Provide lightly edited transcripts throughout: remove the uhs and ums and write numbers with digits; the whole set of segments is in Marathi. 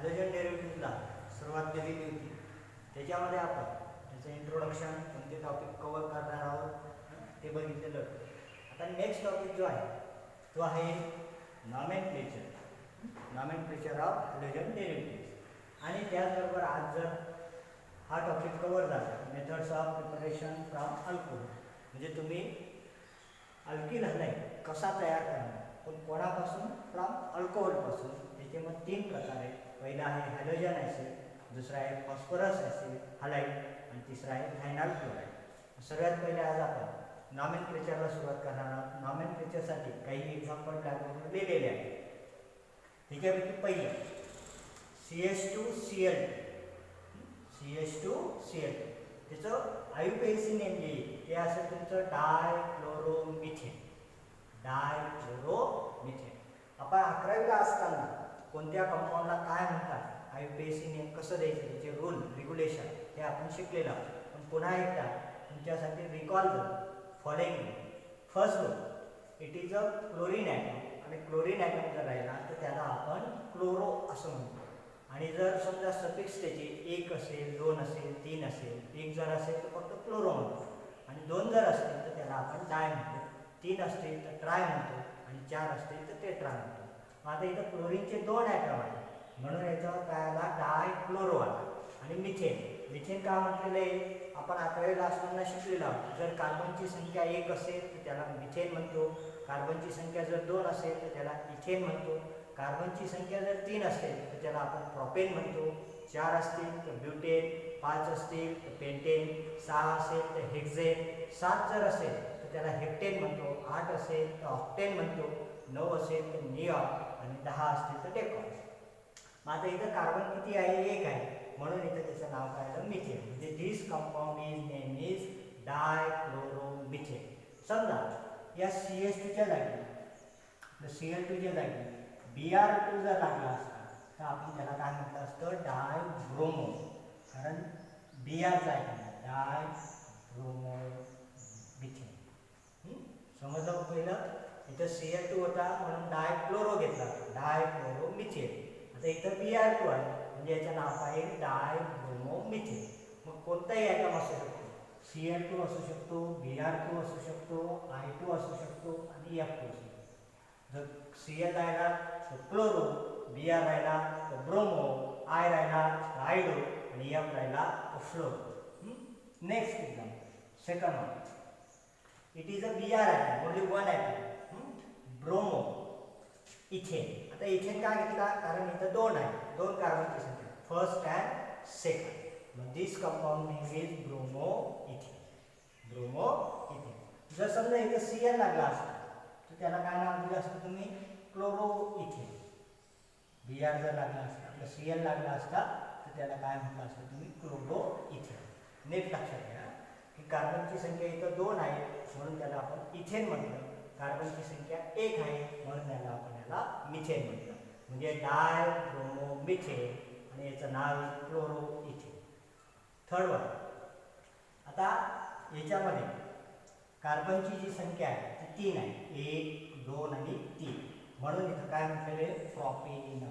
हॅलोजन डेरिव्हेटिव्हला सुरुवात केलेली होती. त्याच्यामध्ये आपण त्याचं इंट्रोडक्शन कोणते टॉपिक कव्हर करणार आहोत ते बघितलेलं होतं. आता नेक्स्ट टॉपिक जो आहे तो आहे नॉमेनक्लेचर ऑफ हॅलोजन डेरिव्हेटिव्ह. आणि त्याचबरोबर आज जर हा टॉपिक कव्हर झाला methods of preparation from alcohol, म्हणजे तुम्ही अल्किल हलाईड कसा तयार करणार, पण कोणापासून? फ्रॉम अल्कोहोलपासून. त्याचे मग 3 प्रकार आहेत. पहिला आहे हॅलोजन ॲसिड, दुसरा आहे फॉस्फरस ॲसिड हलाईड आणि तिसरा आहे व्हायनाल क्लोराईड. सर्वात पहिले आज आपण नॉमेनक्लेचरला सुरुवात करणार आहोत. नॉमेनक्लेचरसाठी काही एक्झाम्पल ब्लॅकबोर्डवर लिहिलेले आहेत. त्याच्यापैकी पहिलं CH2Cl2. CH2Cl2 त्याचं IUPAC नेम जे ते असेल तुमचं डायक्लोरोमिथेन. आपण 11वीला असताना कोणत्या कंपाऊंडला काय म्हणतात, IUPAC नेम कसं द्यायचं, त्याचे रूल रेग्युलेशन हे आपण शिकलेलं आहोत. पण पुन्हा एकदा तुमच्यासाठी recall following. First rule, it is a chlorine atom. आणि क्लोरीन ॲटम जर राहिला तर त्याला आपण क्लोरो असं म्हणतो. आणि जर समजा सफिक्स त्याचे 1 असेल, 2 असेल, 3 असेल, 1 जर असेल तर फक्त क्लोरो म्हणतो, आणि 2 जर असतील तर त्याला आपण डाय म्हणतो, 3 असतील तर ट्राय म्हणतो, आणि 4 असतील तर टेट्रा म्हणतो. आता इथं क्लोरीनचे 2 ॲटम आहेत म्हणून याच्यावर काय आला, डायक्लोरो आला. आणि मिथेन का म्हटलेलं आहे, आपण 11वीला असताना शिकलेलं आहोत. जर कार्बनची संख्या 1 असेल तर त्याला मिथेन म्हणतो, कार्बनची संख्या जर 2 असेल तर त्याला इथेन म्हणतो, कार्बनची संख्या जर 3 असेल तर त्याला आपण प्रोपेन म्हणतो, 4 असतील तर ब्युटेन, 5 असतील तर पेंटेन, 6 असेल तर हेक्सेन, 7 जर असेल तर त्याला हेप्टेन म्हणतो, 8 असेल तर ऑक्टेन म्हणतो, 9 असेल तर निऑन, आणि 10 असतील तर डेकॉन. मग आता इथं कार्बन किती आहे, 1 आहे, म्हणून इथं त्याचं नाव काय आलं, मिथेन. म्हणजे this compound is name is dichloromethane. समजा या CH2च्या जागी Cl2च्या जागी Br2 जर लागला असता तर आपण त्याला काय म्हटलं असतं, डायब्रोमो. कारण Br आहे, डायब्रोमोमिथेन. समजलं पहिलं? इथं Cl2 होता म्हणून डायक्लोरो घेतला, डायक्लोरोमिथेन. आता इथं Br2 आहे म्हणजे याचं नाव आहे डायब्रोमोमिथेन. मग कोणताही ॲटम असू शकतो, Cl2 असू शकतो, Br2 असू शकतो, I2 असू शकतो आणि F2 असू शकतो. जर Cl राहिला तर क्लोरो, Br राहिला तर ब्रोमो, I राहिला तर आयडो, आणि F राहिला तर fluoro. Next example, second one. It is a Br atom, only 1 atom, bromo ethane. आता इथेन का घेतला, कारण इथं 2 आहे, 2 कार्बनची संख्या, फर्स्ट अँड सेकंड. मग this compound name is bromo ethane. जर समजा इथं Cl लागला असता तर त्याला काय नाव दिलं असतं तुम्ही, क्लोरो इथेन. Br जर लागला असता तर Cl लागला असता तर त्याला काय म्हटलं असतं तुम्ही, क्लोरो इथेन. नीट लक्षात घ्या की कार्बनची संख्या इथं 2 आहे म्हणून त्याला आपण इथेन म्हटलं, कार्बनची संख्या 1 आहे म्हणून त्याला आपण याला मिथेन म्हटलं, म्हणजे डायब्रोमोमिथेन, आणि याचं नाव क्लोरो इथेन. Third one. आता याच्यामध्ये कार्बनची जी संख्या आहे ती 3 आहे, 1, 2 आणि 3, म्हणून इथं काय म्हटलेले, प्रोपेन.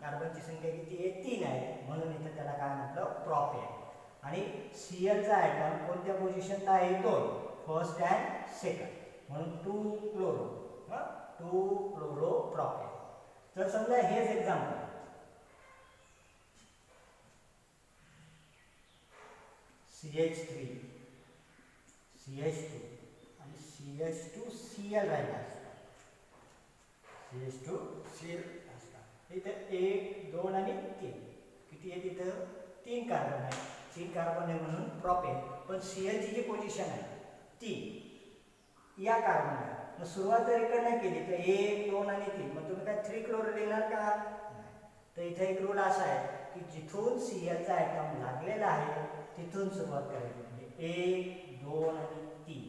कार्बनची संख्या किती आहे, 3 आहे, म्हणून इथं त्याला काय म्हटलं, प्रोपेन. आणि Clचा ॲटम कोणत्या पोझिशनला आहे, 2, फर्स्ट अँड सेकंड, म्हणून 2 क्लोरो, 2 क्लोरो प्रोपेन. तर समजा हेच एक्झाम्पल, CH3, CH2 आणि CH2Cl राहिला असता, CH2Cl असता. इथं 1, 2 आणि 3 किती आहे, तिथं 3 कार्बन आहे, 3 कार्बन आहे म्हणून प्रोपेन. पण Clची जी पोझिशन आहे ती या कार्बनला, मग सुरुवात जर इकडनं केली तर 1, 2 आणि 3, मग तुम्ही काय 3 क्लोरो लिहिणार का, तर इथे एक रूल असा आहे की जिथून Clचा ॲटम लागलेला आहे तिथून सुरुवात करायची, म्हणजे 1, 2 आणि 3,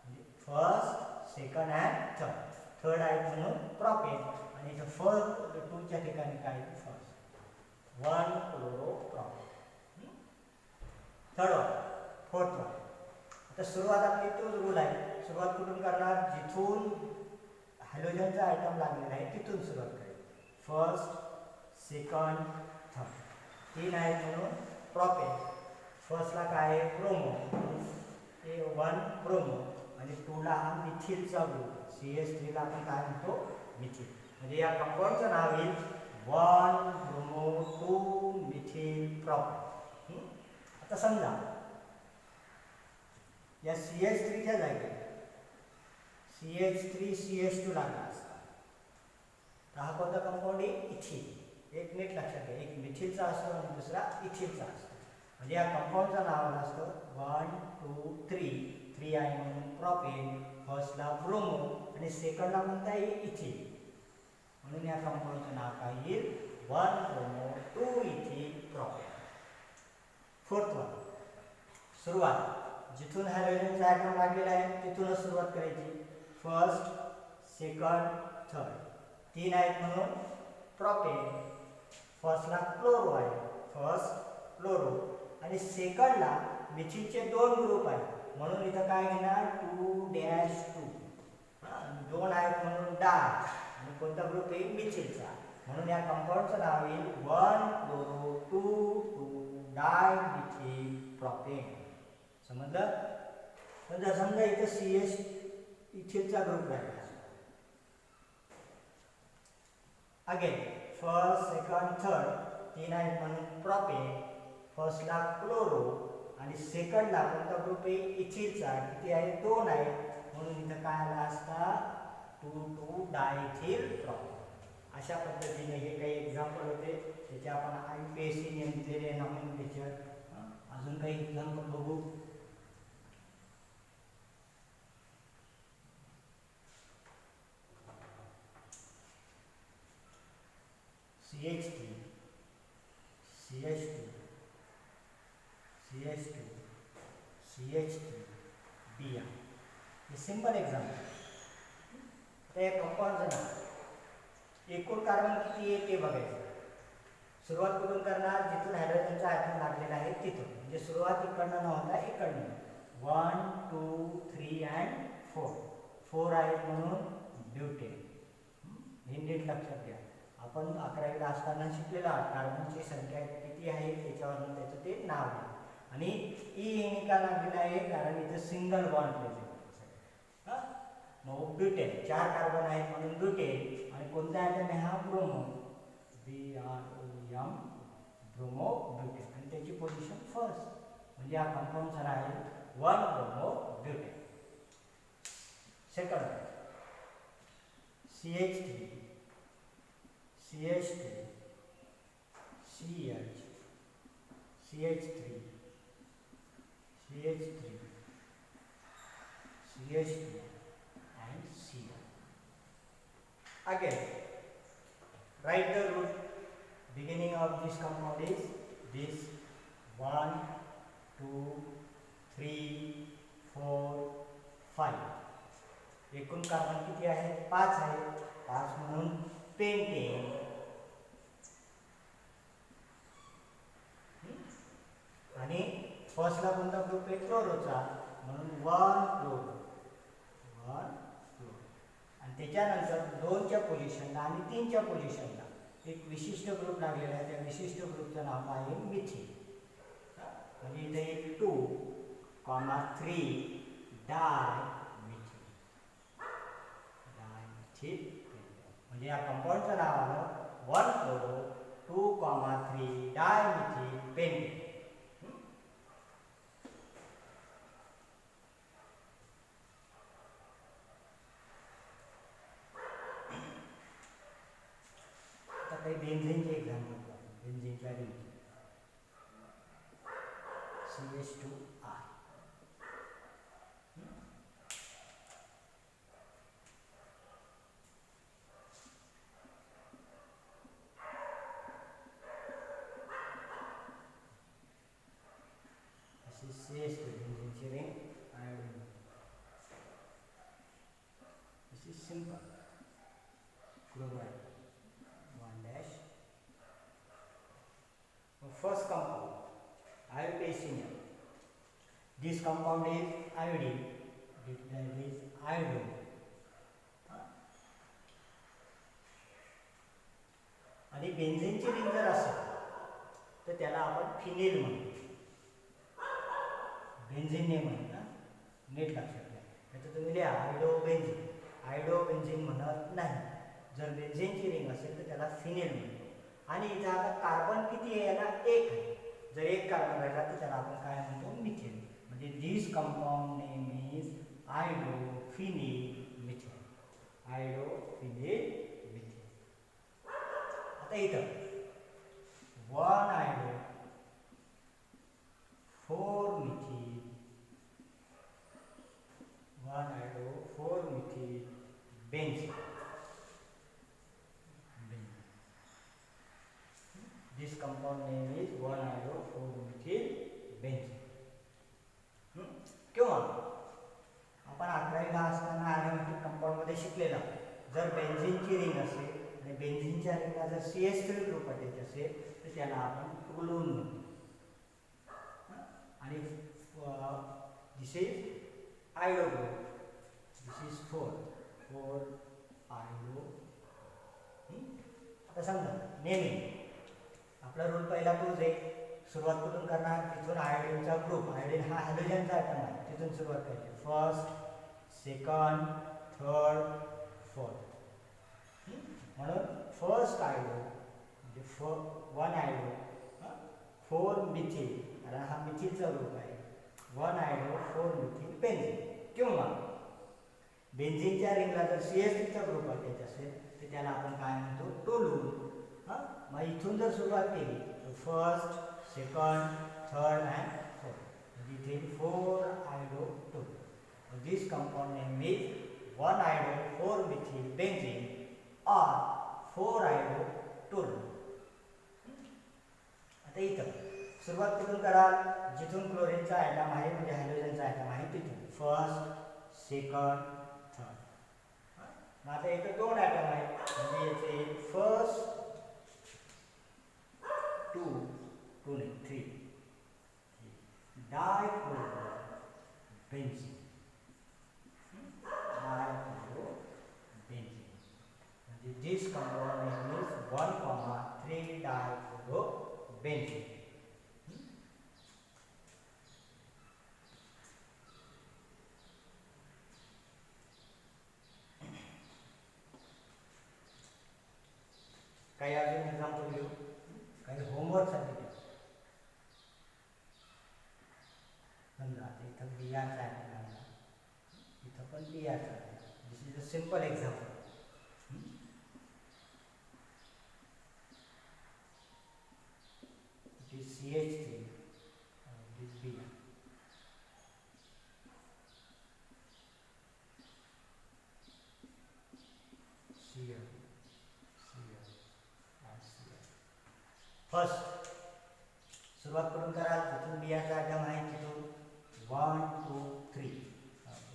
म्हणजे first, second and third. Third आहे म्हणून प्रोपेन, आणि इथं फर्स्ट 2च्या ठिकाणी काय, first 1 chloro propane. Third one. Fourth one. आता सुरुवात आपली तोच रूल आहे, सुरुवात कुठून करणार, जिथून हॅलोजनचा आयटम लागलेला आहे तिथून सुरुवात करायची, फर्स्ट, सेकंड, थर्ड. 3 आहेत म्हणून प्रोपेन. फर्स्टला काय आहे ब्रोमो, A1 ब्रोमो, आणि 2ला हा मिथिलचा ग्रुप CH3ला आपण काय म्हणतो मिथिल. म्हणजे या कंपाऊंडचं नाव येईल 1 ब्रोमो 2 मिथिल प्रोपेन. आता समजा या CH3च्या जागी CH3 CH2 लागला असता तर हा कोणता कंपाऊंड आहे इथिल. एक नीट लक्षात घ्या, एक मिथिलचा असतो आणि दुसरा इथिलचा असतो. म्हणजे या कंपाऊंडचं नाव आलं असतं 1 2 3 आहे म्हणून प्रोपेन, फर्स्टला ब्रोमो आणि सेकंडला कोणता आहे इथिल. म्हणून या कंपाऊंडचं नाव काय येईल 1 bromo 2 ethyl propane. Fourth one, सुरुवात जिथून हायड्रोजनचा ॲटम लागलेला आहे तिथूनच सुरुवात करायची. First, second, third. 3 आहेत म्हणून प्रोपेन. फर्स्टला क्लोरो आहे, फर्स्ट क्लोरो, आणि सेकंडला मिथिलचे 2 ग्रुप आहेत म्हणून इथं काय घेणार 2-2. 2 आहेत म्हणून डाय, आणि कोणता ग्रुप आहे मिथिलचा. म्हणून या कंपाऊंडचं नाव येईल 1 क्लोरो 2 डाय मिथिल प्रोपेन. समजलं? समजा इथं CH इथिलचा ग्रुप राहिला. अगेन फर्स्ट, सेकंड, थर्ड 3 आहेत म्हणून प्रोपेन. फर्स्टला क्लोरो आणि सेकंडला कोणता ग्रुप आहे इथिलचा. किती आहे 2 आहेत म्हणून इथं काय आला असता 2 डायथिल प्रोपेन. अशा पद्धतीने हे काही एक्झाम्पल होते त्याचे आपण IUPAC नियम दिलेले नॉमेनक्लेचर. अजून काही एक्झाम्पल बघू. CH3 CH2 CH2 CH3 Br. हे सिंपल एक्झाम्पल. ते कंपाऊंडचं नाव, एकूण कार्बन किती आहे ते बघायचं. सुरुवात कुठून करणार जिथून हायड्रोजनचा ॲटम लागलेला आहे तिथून. म्हणजे सुरुवात इकडनं न होता इकडनं 1 2 3 अँड 4 आहेत म्हणून ब्युटेन. हे नीट लक्षात घ्या. आपण 11वीला असताना शिकलेला कार्बनची संख्या किती आहे त्याच्यावरून त्याचं ते नाव आहे. आणि E का लागलेला आहे कारण इथं सिंगल बॉन्ड प्रेझेंट आहे. मग ब्युटेन 4 कार्बन आहेत म्हणून ब्युटेन, आणि कोणता ॲटम आहे हा ब्रोमो BROM ब्रोमो ब्युटेन, आणि त्याची पोझिशन फर्स्ट. म्हणजे हा कंपाऊंडचा नाव आहे 1 bromo butane. Second CH3 CH2 CH CH3 CH3 CH2 and Cl. Again, write the root. Beginning of this compound is this 1 2 3 4 5. एकूण कार्बन किती आहे 5 आहे. 5 म्हणून पेंटेन. आणि फर्स्टला कोणता ग्रुप आहे क्लोरोचा म्हणून 1 क्लोरो. आणि त्याच्यानंतर 2च्या पोझिशनला आणि 3च्या पोझिशनला एक विशिष्ट ग्रुप लागलेला आहे. त्या विशिष्ट ग्रुपचं नाव आहे मिथिल. म्हणजे इथे 2,3 डाय मिथिल. म्हणजे या कंपाऊंडचं नाव आलं 1 क्लोरो 2,3 डाय मिथिल पेंटेन. काही बेन्झीनचे एक्झाम्पल. बेन्झीनच्या रिंग CH2R. CH2 बेन्झीनची ring. This is simple. Chloride. First compound, iodine. This compound is iodine. That is iodine. आणि बेन्झीनची रिंग जर असेल तर त्याला आपण फिनेल म्हणतो. बेन्झीन नाही म्हणत ना, नीट लक्षात घ्या. त्याचं तुम्ही लिहा आयडोबेन्झीन. आयडोबेन्झीन म्हणत नाही. जर बेन्झीनची रिंग असेल तर त्याला फिनेल म्हणतो. आणि इथं आता कार्बन किती आहे याला? एक आहे. जर एक कार्बन राहिला तर त्याला आपण काय म्हणतो? मिथेन. म्हणजे this compound name is iodophenyl methane. Iodophenyl methane. आता इथं 1 iodo 4 methyl 1 iodo 4 methyl benzene. This compound name is 1 iodine 4 methyl benzene. किंवा आपण 11वीला असताना अरोमॅटिक कंपाऊंड मध्ये शिकलेला, जर बेन्झीनची रिंग असेल आणि बेन्झीनच्या रिंगला जर CH3 ग्रुप अटॅच असेल तर त्याला आपण टोलून म्हणतो. आणि this is आयडो group. This is 4 आयडो. आता समजा नेहमी आपला रूल पहिला तोच आहे. सुरुवात कुठून करणार? तिथून आयोडीनचा ग्रुप. आयोडीन हा हॅलोजनचा ॲटम आहे, तिथून सुरुवात करायची. First, second, third, fourth. म्हणून फर्स्ट आयोडो म्हणजे 1 आयोडो 4 मिथिल, कारण हा मिथिलचा ग्रुप आहे. 1 आयोडो 4 मिथिल बेन्झीन. किंवा बेन्झीनच्या रिंगला जर CH3चा ग्रुप अटॅच असेल तर त्याला आपण काय म्हणतो? टोलून. मग इथून जर सुरुवात केली तर first, second, third and fourth. म्हणजे इथे 4 iodo 2. This compound name is 1 iodo 4 methyl benzene और 4 आयडो टोलून. आता इथं सुरुवात कुठून कराल? जिथून क्लोरीनचा ॲटम आहे म्हणजे हॅलोजनचा ॲटम आहे तिथून. First, second, third. मग आता इथं 2 ॲटम आहेत म्हणजे याचे फर्स्ट 2 नाही 3 डायक्लोरो बेन्झीन. डायक्लोरो बेन्झीन म्हणजे this compound name is 1,3 dichloro benzene. काही अजून एक्झाम्पल घेऊ, काही होमवर्कसाठी घेऊ. समजा आता इथं बियाचा आहे, इथं पण बियाचा आहे. This is a simple example. It is CH3 this बिया. फर्स्ट सुरुवात करून कराल तिथून बियाचा आयटम आहे तिथून 1 2 3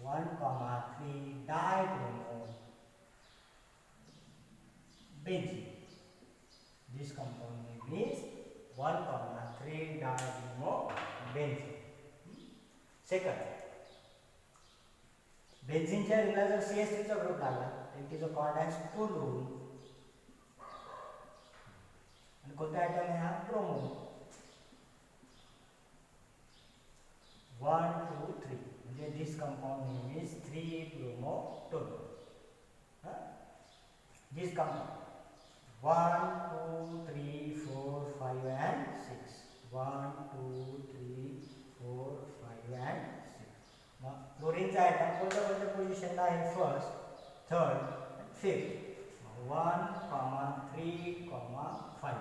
1,3 dibromo benzene. This compound name is 1,3 dibromo benzene. Second, बेन्झीनच्या रिंगला जर CH3चा ग्रुप लागला तर it is a called as toluene. आणि कोणता आयटम आहे हा? ब्रोमो. 1 2 3 म्हणजे this compound name is 3 bromo toluene. This compound 1 2 3 4 5 and 6. 1 2 3 4 5 and 6. मग क्लोरीनचा आयटम कोणत्या पोझिशनला आहे? First, third, fifth. 1, 3, 5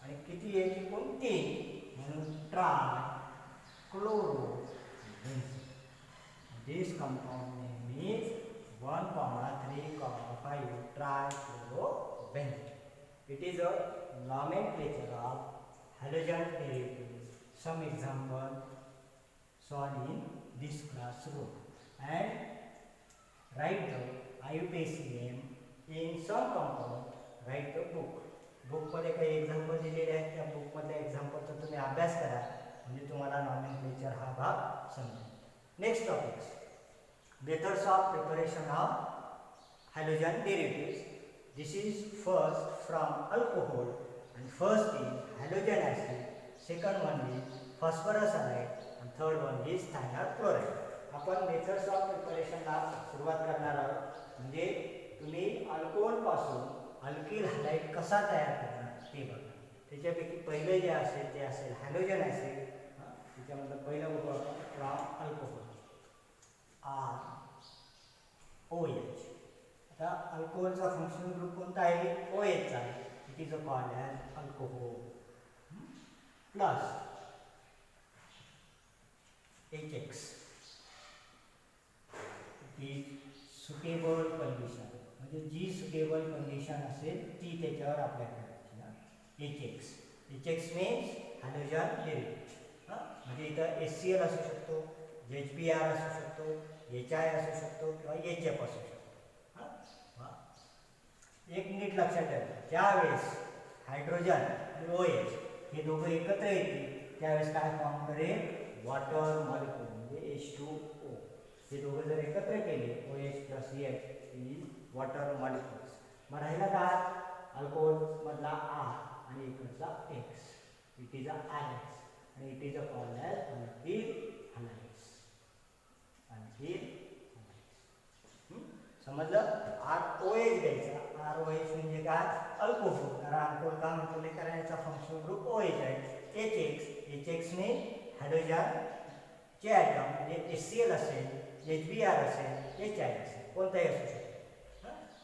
आणि किती आहे? एकूण 3. म्हणून tri chloro benzene. This compound name is 1, 3, 5 trichloro benzene. It is a nomenclature of halogen derivatives. Some example solved in this classroom. And write the IUPAC name in some compound. Write the book. Book मध्ये काही एक्झाम्पल दिलेले आहेत, त्या बुक मधल्या एक्झाम्पलचा तुम्ही अभ्यास करा म्हणजे तुम्हाला नॉमेनक्लेचर हा भाग समजेल. Next topics, methods of preparation of halogen derivatives. This is first from alcohol And first is halogen acid, second one is phosphorus halide, and third one is thionyl chloride. आपण मेथड्स ऑफ प्रिपरेशनला सुरुवात करणार आहोत. म्हणजे तुम्ही अल्कोहोल पासून अल्किल हॅलाइड कसा तयार करणार ते बघा. त्याच्यापैकी पहिले जे असेल ते असेल हॅलोजन ॲसिड. त्याच्यामधलं पहिलं बघू आपण फ्रॉम अल्कोहोल ROH. आता अल्कोहोलचा फंक्शनल ग्रुप कोणता आहे? OH चा आहे. It is called as alcohol plus HX. Suitable condition म्हणजे जी सुटेबल कंडिशन असेल ती त्याच्यावर अप्लाय करायची ना. HX means halogen derivative. म्हणजे इथं HCl असू शकतो, HBr असू शकतो, HI असू शकतो किंवा HF असू शकतो. एक नीट लक्षात ठेवा, ज्यावेळेस हायड्रोजन आणि OH हे दोघं एकत्र येतील त्यावेळेस काय फॉर्म करेल? वॉटर मॉलिक्यूल म्हणजे H2O. हे दोघं जर एकत्र केले OH plus H is water molecules. मग राहिला काय? अल्कोहोल मधला R आणि इकडचा X. इट इज RX आणि it is called as alkyl halides. Alkyl halides समजलं? ROH घ्यायचा. ROH म्हणजे काय? अल्कोहोल. कारण अल्कोहोल का म्हटलं? कारण याचा फंक्शनल ग्रुप OH आहे. HX ने हायड्रोजन चे ॲटम म्हणजे HCl असेल, HBr असेल, HI असेल, कोणताही असू शकतो.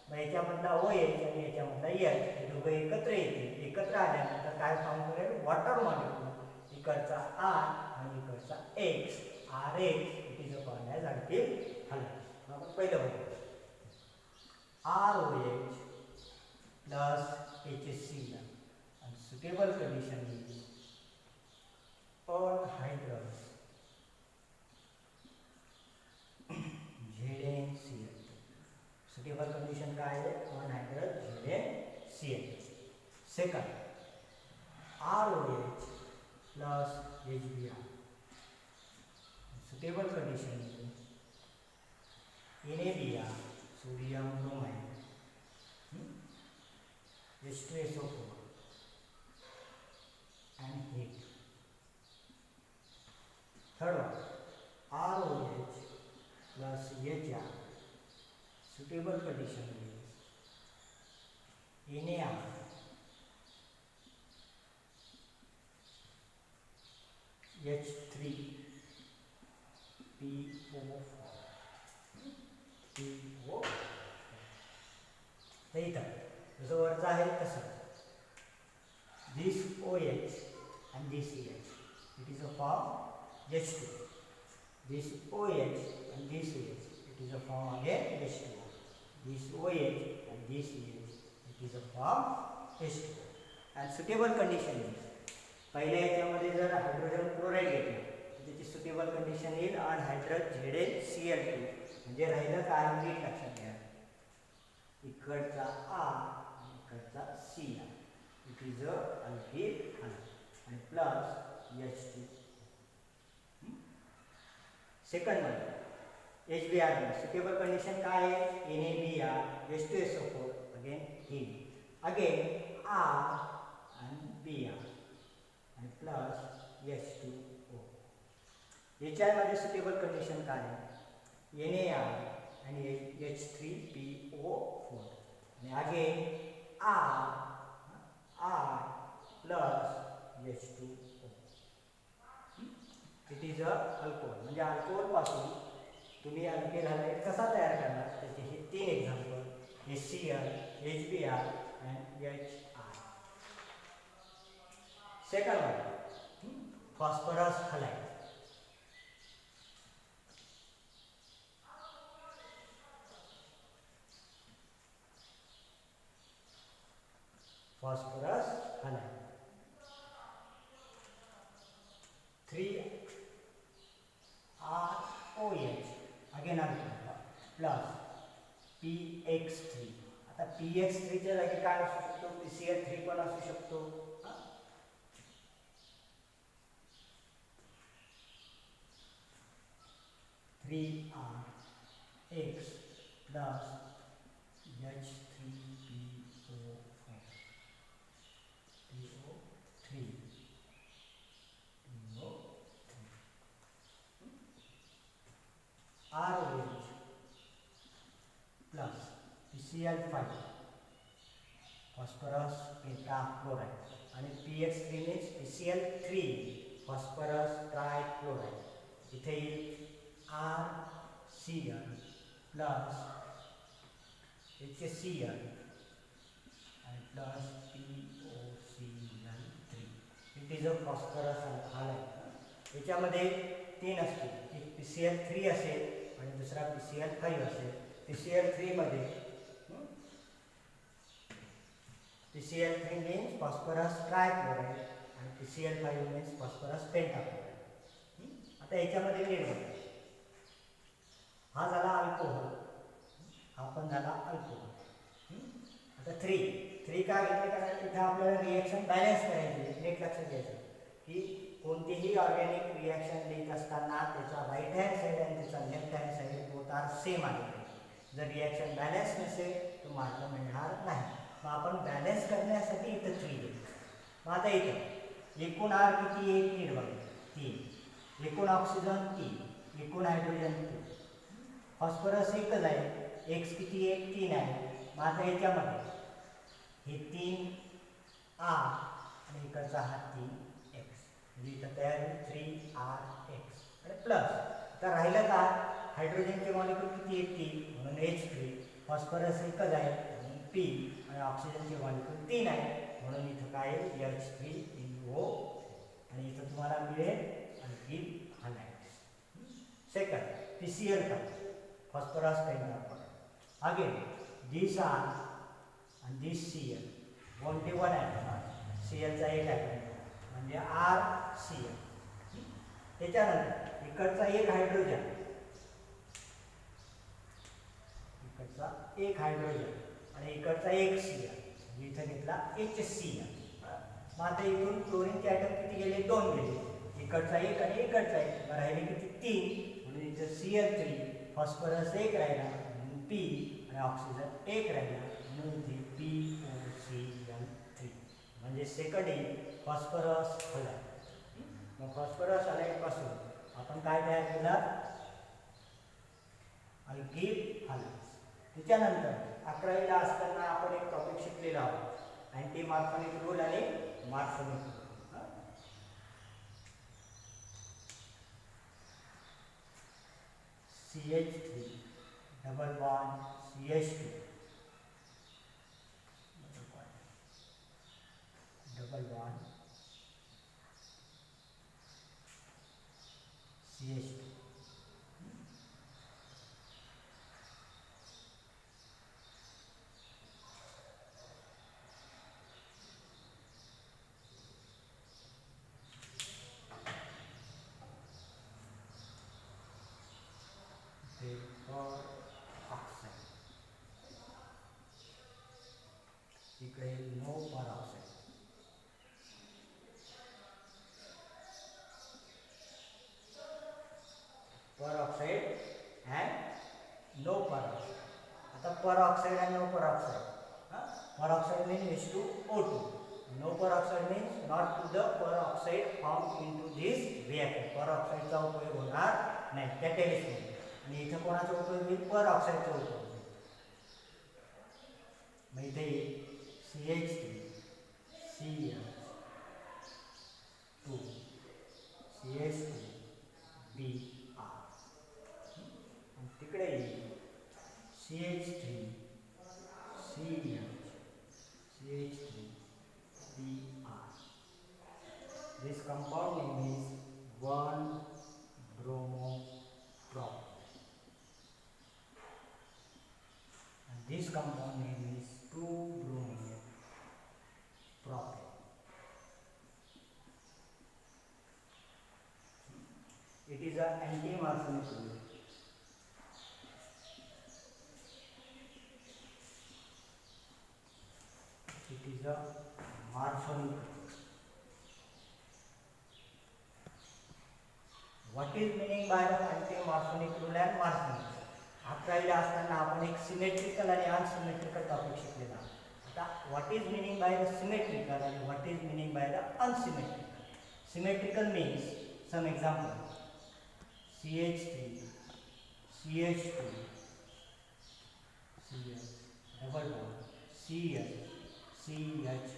मग याच्यामधला OH आणि याच्यामधला H हे दोघं एकत्र येतील. एकत्र आल्यानंतर काय फॉर्म करेल? Water molecule. इकडचा R आणि इकडचा X, RX. It is called as alkyl halide. आपण पहिलं बघू. ROH plus HCl and suitable condition is anhydrous ZnCl. suitable condition काय आहे? anhydrous ZnCl. second ROH plus HBr. suitable condition is NaBr sodium bromide H2SO4 and heat. third one ROH plus HR. suitable condition is NaR H3PO4 तर इथं जसं वरचं आहे तसं this OH and this CH it is a form H2. this OH and this CH it is a form again H2O. this OH and this CH it is a form H2O. and suitable condition is पहिल्या याच्यामध्ये जर हायड्रोजन क्लोराईड घेतलं तर त्याची सुटेबल कंडिशन येईल अनहायड्रस ZnCl2. म्हणजे राहिलं काय? नीट लक्षात घ्या. इकडचा R इकडचा Cl it is a alkyl halide आणि plus H2. Second one HBr. Suitable condition काय आहे? NaBr H2SO4 again heat again R and Br आणि प्लस H2O. HI मध्ये सुटेबल कंडिशन काय आहे? NaR आणि H3PO4 आणि again R plus H2O. It is a alcohol. म्हणजे अल्कोहोल पासून तुम्ही अल्किल हॅलाइड कसा तयार करणार त्याचे हे 3 example HCl, HBr and HI. Second one phosphorus halide. phosphorus halide 3ROH again plus PX3. आता PX3 च्या जागी काय असू शकतो? PCl3 पण असू शकतो. 3RX plus H3PO4. PCl5 phosphorus pentachloride आणि PX3 means PCl3 phosphorus trichloride इथे येईल RCl plus HCl and plus POCl3. It is a phosphorus halide. याच्यामध्ये तीन असतील, एक PCl3 असेल आणि दुसरा PCl5 असेल. PCl3 मध्ये PCl3 means phosphorus trichloride आणि PCl5 means phosphorus pentachloride. आता याच्यामध्ये लीड हा झाला अल्कोहोल, हा पण झाला अल्कोहोल. आता 3 का घेतले कारण तिथे आपल्याला रिएक्शन बॅलन्स करायची. नीट लक्षात घ्यायचं की कोणतीही ऑर्गॅनिक रिएक्शन लिहित असताना त्याचा राईट हँड साईड आणि त्याचा left hand side both are same आले पाहिजे. जर रिएक्शन बॅलन्स नसेल तर मार्क मिळणार नाही. मग आपण बॅलन्स करण्यासाठी इथं 3 घेऊ. मग आता इथं एकूण आर किती आहे नीट बघा 3, एकूण ऑक्सिजन 3, एकूण हायड्रोजन 2, फॉस्फरस एकच आहे, एक्स किती आहे 3 आहे. मग आता याच्यामध्ये हे 3 आर आणि इकडचा हा 3 एक्स म्हणजे इथं तयार होईल 3RX आणि प्लस. आता राहिलं का हायड्रोजनचे मॉलिक्यूल किती आहेत 3 म्हणून H3, फॉस्फरस एकच आहे म्हणून P आणि ऑक्सिजनचे मॉलिक्यूल 3 आहे म्हणून इथं काय आहे H3PO आणि इथं तुम्हाला मिळेल आणखी highlights. Second PCl5 phosphorus pentachloride. Again these are and this Cl only one atom. Cl चा एक atom म्हणजे RCl. त्याच्यानंतर इकडचा एक हायड्रोजन, इकडचा एक हायड्रोजन आणि इकडचा एक Cl म्हणजे इथं घेतला HCl. मग आता इथून क्लोरीनचे ॲटम किती गेले 2 गेले, इकडचा एक आणि इकडचा एक राहिले किती 3 म्हणून इथं Cl3, फॉस्फरस एक राहिला म्हणून P आणि ऑक्सिजन एक राहिला म्हणून इथे POCl3 म्हणजे सेकंड येईल फॉस्फरस हलाइड. मग फॉस्फरस हलाइड पासून आपण काय तयार केला अल्किल हलाइड्स. त्याच्यानंतर 11वीला असताना आपण एक टॉपिक शिकलेला आहोत अँटी मार्फोनिक रूल आणि Markovnikov rule. CH3 double bond CH2 double bond CH2. इकडे no peroxide. Peroxide and no peroxide. आता peroxide and no peroxide. Peroxide means H2O2. No peroxide means not to the per oxide formed into this reactor. पर ऑक्साइडचा उपयोग होणार नाही कॅटॅलिस्टमध्ये. आणि इथं कोणाचा उपयोग होईल पर ऑक्साइडचा उपयोग होईल. मग इथे CH3 CH2 CH2 Br आणि तिकडे CH3 CH CH3 Br. This compound name is 1-bromo-prop and this compound name is 2-bromo-prop. It is an anti-Marconic rule. It is a Marconic rule. What is meaning by the anti-Marconic rule and Marconic? 11वीला असताना आपण एक सिमेट्रिकल आणि अनसिमेट्रिकल टॉपिक शिकलेला. आता what is meaning by the symmetrical आणि what is meaning by the unsymmetrical. Symmetrical means some example CH3 CH2 CH double bond CH, CH.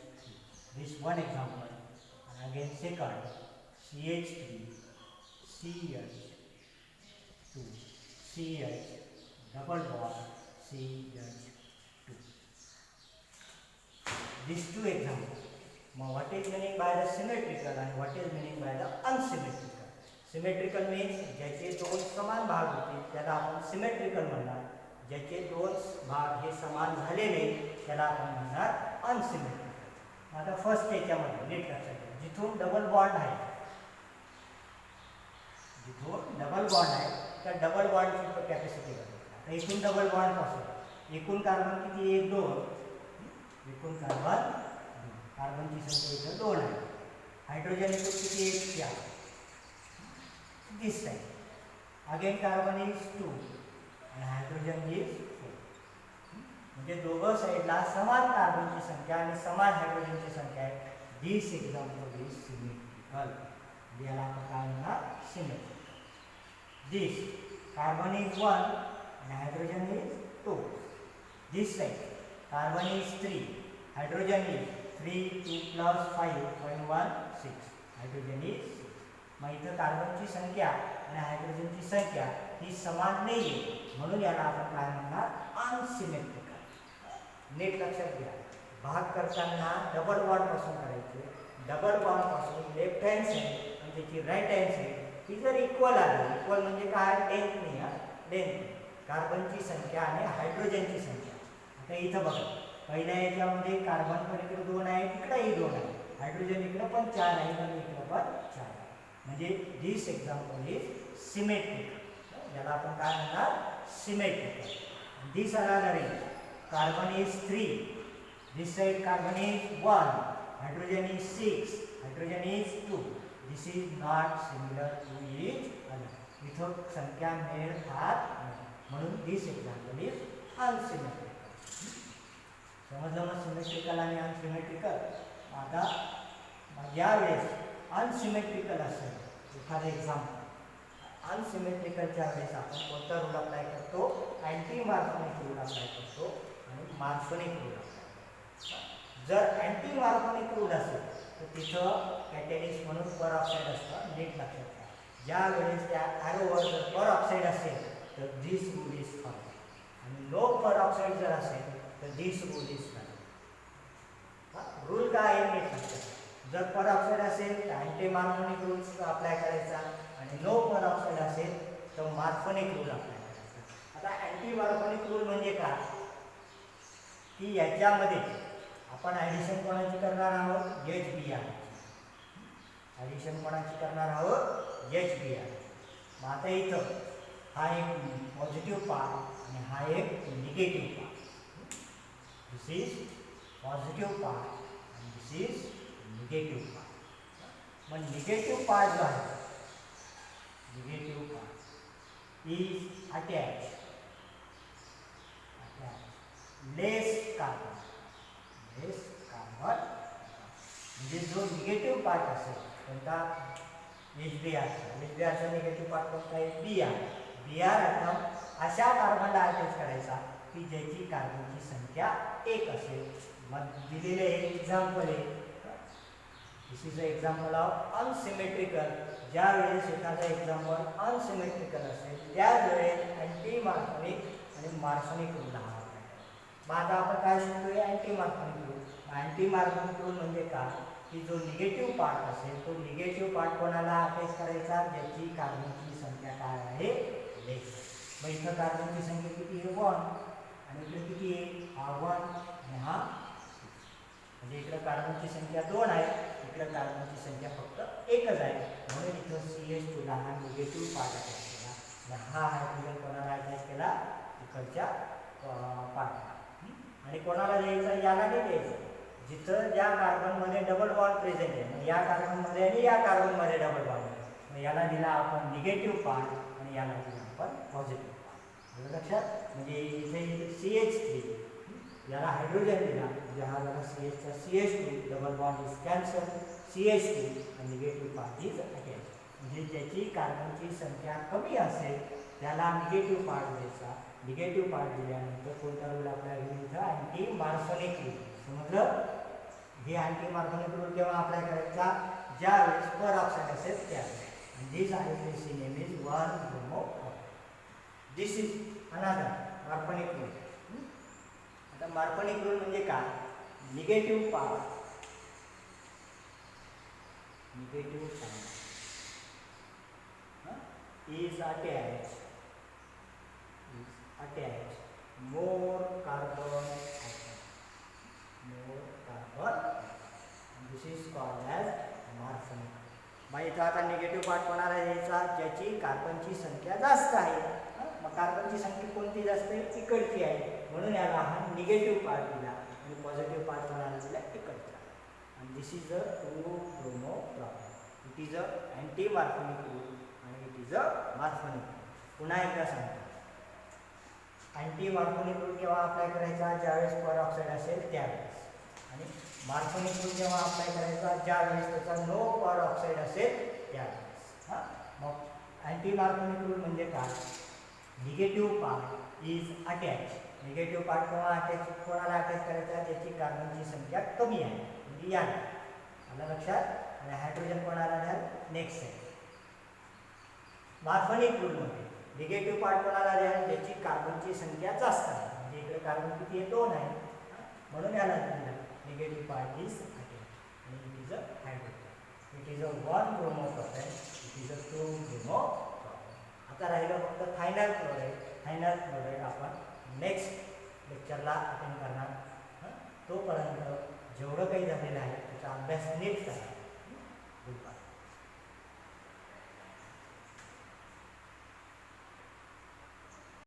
This one example. And again second, CH3, CH2, CH, double bond CH2. These two examples. Now what is meaning by the symmetrical and what is meaning by the unsymmetrical? Symmetrical means ज्याचे दोन समान भाग होते त्याला आपण सिमेट्रिकल म्हणणार. ज्याचे दोन भाग हे समान झाले नाही त्याला आपण म्हणणार अनसिमेट्रिकल. आता फर्स्ट याच्यामध्ये नीट लक्षात घ्या, जिथून डबल बॉन्ड आहे, जिथून डबल बॉन्ड आहे त्या डबल बॉन्डची कॅपॅसिटी बघा. आता इथून डबल बॉन्ड पासून एकूण कार्बन किती, 1 2, एकूण कार्बन, कार्बनची संख्या इथं 2 आहे. हायड्रोजन एकूण किती, 1 4. This side again carbon is 2 and hydrogen is 4. म्हणजे दोघं साइडला समान कार्बनची संख्या आणि समान हायड्रोजनची संख्या आहे. दिस एक्झाम्पल इज सिमेट्रिकल. याला आपण काय म्हणणार, symmetrical. This carbon is 1 and hydrogen is 2. This side carbon is 3, hydrogen is 3, 2 plus 5, 1 6, hydrogen is 6. मग इथं कार्बनची संख्या आणि हायड्रोजनची संख्या ही समान नाही आहे, म्हणून याला आपण काय म्हणणार, अनसिमेट्रिकल. नीट लक्षात घ्या, भाग करताना डबल बॉन्ड पासून करायचे. डबल बॉन्ड पासून लेफ्ट हँड साईड आणि त्याची राईट हँड साईड ही जर इक्वल आली, इक्वल म्हणजे काय, लेंथ नाही, लेंथ, कार्बनची संख्या आणि हायड्रोजनची संख्या. आता इथं बघा, पहिल्या याच्यामध्ये कार्बन पण इकडे 2 आहे, इकडेही 2 आहे, हायड्रोजन इकडे पण 4 आहे आणि इकडे पण 4 आहे. म्हणजे दिस एक्झाम्पल इज सिमेट्रिकल. याला आपण काय म्हणणार, symmetrical. This another is carbon is 3, this side carbon is 1, hydrogen is 6, hydrogen is 2. This is not similar to each other. इथं संख्या मेळ खात नाही, म्हणून दिस एक्झाम्पल इज अनसिमेट्रिकल. समजलं मग सिमेट्रिकल आणि अनसिमेट्रिकल. आता ज्या वेळेस अनसिमेट्रिकल असेल एखादं एक्झाम्पल, अनसिमेट्रिकलच्या वेळेस आपण कोणता रूल अप्लाय करतो, अँटी मार्कोनिक रूल अप्लाय करतो आणि मार्कोनिक रूल अप्लाय करतो. जर अँटी मार्कोनिक रूल असेल तर तिथं कॅटॅलिस्ट म्हणून पर ऑक्साईड असतं. नीट लक्षात घ्या, ज्या वेळेस त्या ॲरोवर जर पर ऑक्साईड असेल तर दिस रूल इज फॉलो, आणि नो पर ऑक्साईड जर असेल तर दिस रूल इज फॉलो. रूल काय आहे नीट लक्षात घ्या. जर पर ऑक्साईड असेल तर अँटी मार्कोनिक रूल अप्लाय करायचा, आणि नो पर ऑक्साईड असेल तर मार्कोनिक रूल अप्लाय करायचा. आता अँटी मार्कोनिक रूल म्हणजे काय, की याच्यामध्ये आपण ॲडिशन कोणाची करणार आहोत, HBr. ॲडिशन कोणाची करणार आहोत, HBr. मग आता इथं हा एक पॉझिटिव्ह पार्ट आणि हा एक negative part. This is positive part आणि दिस इज निगेटिव्ह पार्ट. मग निगेटिव्ह पार्ट जो आहे, negative part is attach less carbon, less carbon. म्हणजे जो निगेटिव्ह पार्ट असेल कोणता, HBr, HBrचा निगेटिव्ह पार्ट कोणता आहे, Br. Br ॲटम अशा कार्बनला अटॅच करायचा की ज्याची कार्बनची संख्या 1 असेल. मग दिलेले हे एक्झाम्पल आहे. This is a example of unsymmetrical. ज्या वेळेस एखादा एक्झाम्पल अनसिमेट्रिकल असेल त्यावेळेस अँटी मार्कोनिक आणि मार्कोनिक रूल हा. मग आता आपण काय शिकतोय, अँटी मार्कोनिक रूल. अँटी मार्कोनिक रूल म्हणजे काय, की जो निगेटिव्ह पार्ट असेल तो निगेटिव्ह पार्ट कोणाला अटॅच करायचा, ज्याची कार्बनची संख्या काय आहे, लेस. मग इथं कार्बनची संख्या किती आहे, 1, आणि इकडे किती आहे, हा 1 आणि हा 6. म्हणजे इकडे कार्बनची संख्या 2 आहे, इकडे कार्बनची संख्या फक्त 1च आहे. म्हणून इथं CH2 ला हा निगेटिव्ह पार्ट अटॅच केला आणि हा हायड्रोजन कोणाला अटॅच केला, इकडच्या पार्टला. आणि कोणाला द्यायचा, याला नाही द्यायचं. जिथं ज्या कार्बनमध्ये डबल बॉन्ड प्रेझेंट आहे, मग या कार्बनमध्ये आणि या कार्बनमध्ये डबल बॉन्ड आहे, मग याला दिला आपण निगेटिव्ह पार्ट आणि याला दिला आपण पॉझिटिव्ह पार्ट. लक्षात, म्हणजे इथे CH3 याला हायड्रोजन दिला, म्हणजे हा झाला CH2, double bond is cancel, CH2 आणि निगेटिव्ह पार्ट इज अटॅच. म्हणजे ज्याची कार्बनची संख्या कमी असेल त्याला निगेटिव्ह पार्ट द्यायचा. निगेटिव्ह पार्ट दिल्यानंतर कोणता रूल आपल्याला घेऊन इथं अँटी मार्फोनिक रूल. समजलं? ही अँटी मार्फोनिक रूल केव्हा अप्लाय करायचा? ज्यावेळेस पर ऑक्साईड असेल त्यावेळेस. And this IUPAC name is 1-bromo. This is another मार्फोनिक rule. आता मार्फोनिक रूल म्हणजे काय? Negative part is attached more carbon atom. And this is called as मार्फोनिक. मग इथं आता निगेटिव्ह पार्ट कोणाला द्यायचा? ज्याची कार्बनची संख्या जास्त आहे. मग कार्बनची संख्या कोणती जास्त आहे? इकडची आहे, म्हणून याला हा निगेटिव्ह पार्ट दिला आणि पॉझिटिव्ह पार्ट कोणाला दिला? इकडचा. आणि this is a 2-bromo problem. It is a anti Markovnikov rule आणि it is a Markovnikov rule. पुन्हा एकदा सांगतो, अँटी मार्फोनिक रूल केव्हा अप्लाय करायचा? ज्यावेळेस पर ऑक्साईड असेल त्यावेळेस. आणि मार्फोनिक रूल केव्हा अप्लाय करायचा? ज्यावेळेस त्याचा नो पर ऑक्साईड असेल त्यावेळेस. मग अँटी मार्फोनिक रूल म्हणजे काय? Negative part is attach. Negative part केव्हा अटॅच कोणाला अटॅच करायचा? ज्याची कार्बनची संख्या कमी आहे, म्हणजे या आलं लक्षात. आणि हायड्रोजन कोणाला द्याल? नेक्स्ट आहे. मार्फोनिक रूलमध्ये निगेटिव्ह पार्ट कोणाला द्याल? ज्याची कार्बनची संख्या जास्त आहे, म्हणजे इकडे कार्बन किती आहे? 2 आहे, म्हणून याला दिला निगेटिव्ह पार्ट इज अटॅच आणि it is a hydrogen. It is a 1-bromo problem. It is a 2-bromo problem. आता राहिलं फक्त थायनाइल क्लोराईड. थायनाइल क्लोराईड आपण नेक्स्ट लेक्चरला अटेंड करणार. तोपर्यंत जेवढं काही झालेलं आहे त्याचा अभ्यास नीट करा.